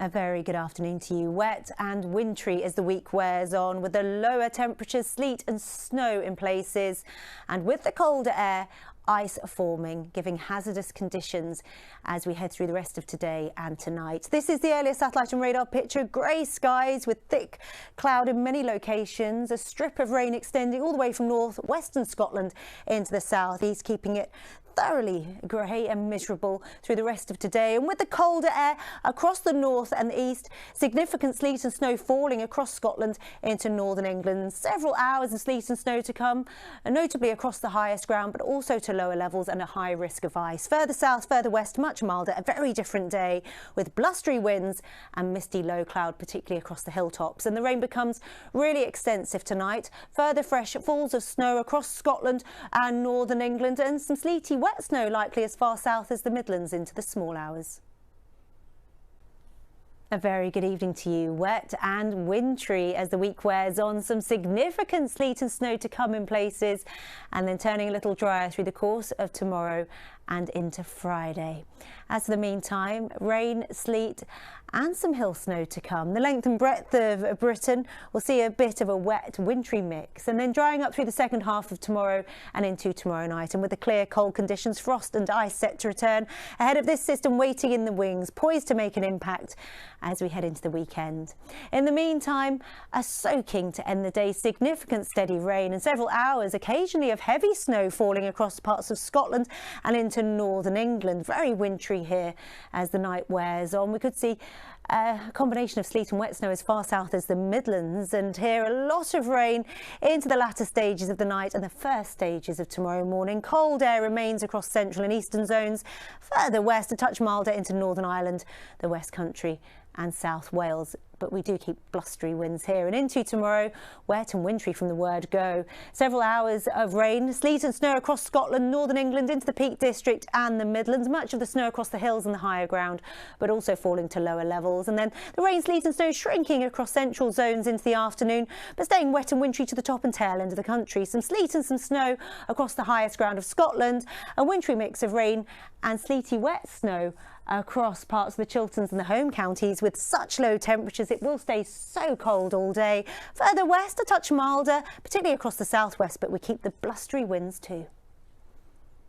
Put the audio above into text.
A very good afternoon to you. Wet and wintry as the week wears on, with the lower temperatures, sleet and snow in places, and with the colder air, ice forming, giving hazardous conditions as we head through the rest of today and tonight. This is the earliest satellite and radar picture. Grey skies with thick cloud in many locations, a strip of rain extending all the way from north-western Scotland into the south-east, keeping it thoroughly grey and miserable through the rest of today. And with the colder air across the north and the east, significant sleet and snow falling across Scotland into northern England. Several hours of sleet and snow to come, notably across the highest ground, but also to lower levels and a high risk of ice. Further south, further west, much milder, a very different day with blustery winds and misty low cloud, particularly across the hilltops. And the rain becomes really extensive tonight. Further fresh falls of snow across Scotland and northern England, and some sleety wet snow likely as far south as the Midlands into the small hours. A very good evening to you. Wet and wintry as the week wears on. Some significant sleet and snow to come in places, and then turning a little drier through the course of tomorrow and into Friday. As for the meantime, rain, sleet and some hill snow to come. The length and breadth of Britain will see a bit of a wet, wintry mix, and then drying up through the second half of tomorrow and into tomorrow night. And with the clear, cold conditions, frost and ice set to return ahead of this system waiting in the wings, poised to make an impact as we head into the weekend. In the meantime, a soaking to end the day, significant steady rain and several hours occasionally of heavy snow falling across parts of Scotland and into northern England. Very wintry here as the night wears on. We could see a combination of sleet and wet snow as far south as the Midlands, and here a lot of rain into the latter stages of the night and the first stages of tomorrow morning. Cold air remains across central and eastern zones. Further west, a touch milder into Northern Ireland, the West Country and South Wales, but we do keep blustery winds here and into tomorrow. Wet and wintry from the word go. Several hours of rain, sleet and snow across Scotland, northern England into the Peak District and the Midlands. Much of the snow across the hills and the higher ground, but also falling to lower levels. And then the rain, sleet and snow shrinking across central zones into the afternoon, but staying wet and wintry to the top and tail end of the country. Some sleet and some snow across the highest ground of Scotland. A wintry mix of rain and sleety wet snow across parts of the Chilterns and the home counties. With such low temperatures, it will stay so cold all day. Further west, a touch milder, particularly across the southwest, but we keep the blustery winds too.